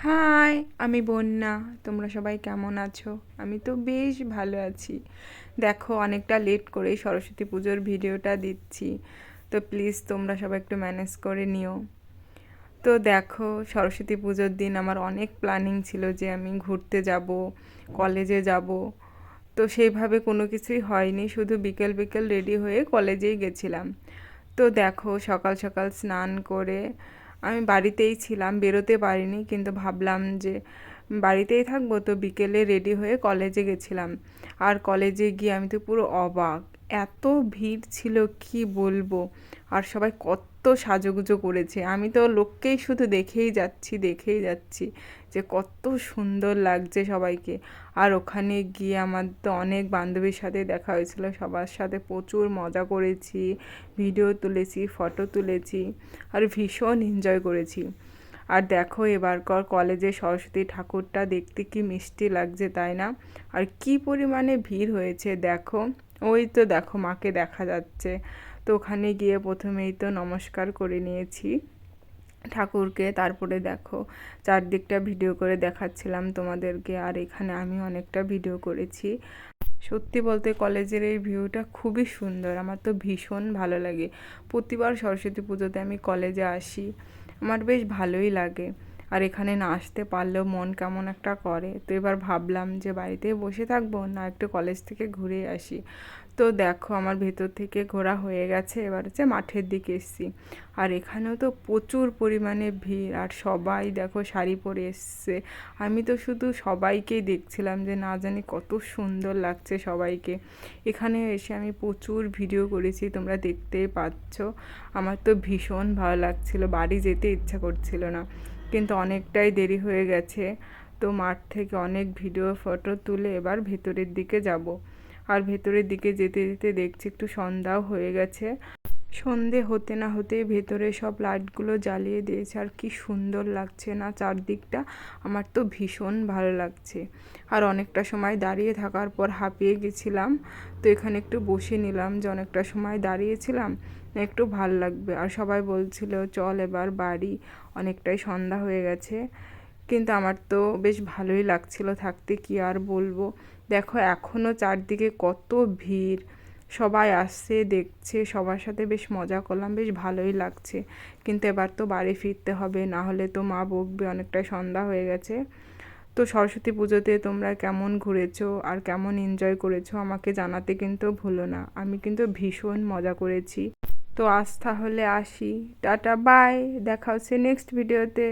High, আমি বন্যা। তোমরা সবাই কেমন আছো? আমি তো বেশ ভালো আছি। দেখো, অনেকটা লেট করেই সরস্বতী পুজোর ভিডিওটা দিচ্ছি, তো প্লিজ তোমরা সবাই একটু ম্যানেজ করে নিও। তো দেখো, সরস্বতী পুজোর দিন আমার অনেক প্ল্যানিং ছিল যে আমি ঘুরতে যাব, কলেজে যাব। তো সেইভাবে কোনো কিছুই হয়নি, শুধু বিকেল বিকেল রেডি হয়ে কলেজেই গেছিলাম। তো দেখো, সকাল সকাল স্নান করে আমি বাড়িতেই ছিলাম, বেরোতে পারিনি, কিন্তু ভাবলাম যে বাড়িতেই থাকবো, তো বিকেলে রেডি হয়ে কলেজে গেছিলাম। আর কলেজে গিয়ে আমি তো পুরো অবাক, এত ভিড় ছিল কি বলবো। আর সবাই কত সাজুগুজো করেছে, আমি তো লোককেই শুধু দেখেই যাচ্ছি যে কত সুন্দর লাগছে সবাইকে। আর ওখানে গিয়ে আমার তো অনেক বান্ধবীর সাথে দেখা হয়েছিল, সবার সাথে প্রচুর মজা করেছি, ভিডিও তুলেছি, ফটো তুলেছি, আর ভীষণ এনজয় করেছি। আর দেখো, এবারকার কলেজে সরস্বতী ঠাকুরটা দেখতে কি মিষ্টি লাগছে, তাই না? আর কি পরিমাণে ভিড় হয়েছে দেখো। ওই তো দেখো, মাকে দেখা যাচ্ছে। তো ওখানে গিয়ে প্রথমেই তো নমস্কার করে নিয়েছি ঠাকুরকে। তারপরে দেখো, চারদিকটা ভিডিও করে দেখাচ্ছিলাম তোমাদেরকে, আর এখানে আমি অনেকটা ভিডিও করেছি। সত্যি বলতে কলেজের এই ভিউটা খুবই সুন্দর, আমার তো ভীষণ ভালো লাগে। প্রতিবার সরস্বতী পুজোতে আমি কলেজে আসি, আমার বেশ ভালোই লাগে। আর এখানে না আসতে পারলেও মন কেমন একটা করে। তো এবার ভাবলাম যে বাড়িতেই বসে থাকবো না, একটু কলেজ থেকে ঘুরে আসি। তো দেখো, আমার ভেতর থেকে ঘোরা হয়ে গেছে, এবার হচ্ছে মাঠের দিকে এসেছি। আর এখানেও তো প্রচুর পরিমাণে ভিড়, আর সবাই দেখো শাড়ি পরে এসছে। আমি তো শুধু সবাইকেই দেখছিলাম যে না জানি কত সুন্দর লাগছে সবাইকে। এখানে এসে আমি প্রচুর ভিডিও করেছি, তোমরা দেখতেই পাচ্ছ। আমার তো ভীষণ ভালো লাগছিল, বাড়ি যেতে ইচ্ছা করছিল না, কিন্তু অনেকটাই দেরি হয়ে গেছে। তো মাঠ থেকে অনেক ভিডিও ফটো তুলে এবার ভেতরের দিকে যাব। আর ভেতরের দিকে যেতে যেতে দেখছি একটু সন্ধ্যাও হয়ে গেছে। সন্ধে হতে না হতেই ভেতরে সব লাইটগুলো জ্বালিয়ে দিয়েছে, আর কি সুন্দর লাগছে না চারদিকটা। আমার তো ভীষণ ভালো লাগছে। আর অনেকটা সময় দাঁড়িয়ে থাকার পর হাঁপিয়ে গেছিলাম, তো এখানে একটু বসে নিলাম, যে অনেকটা সময় দাঁড়িয়েছিলাম, একটু ভাল লাগবে। আর সবাই বলছিল চল এবার বাড়ি, অনেকটাই সন্ধ্যা হয়ে গেছে। কিন্তু আমার তো বেশ ভালোই লাগছিল থাকতে, কি আর বলবো। দেখো, এখনও চারদিকে কত ভিড়, সবাই আসছে, দেখছে, সবার সাথে বেশ মজা করলাম, বেশ ভালোই লাগছে। কিন্তু এবার তো বাড়ি ফিরতে হবে, না হলে তো মা বকবে, অনেকটাই সন্ধ্যা হয়ে গেছে। তো সরস্বতী পুজোতে তোমরা কেমন ঘুরেছো আর কেমন এনজয় করেছো আমাকে জানাতে কিন্তু ভুলো না, আমি কিন্তু ভীষণ মজা করেছি। তো আজ তাহলে আসি, টাটা বাই, দেখা হচ্ছে নেক্সট ভিডিওতে।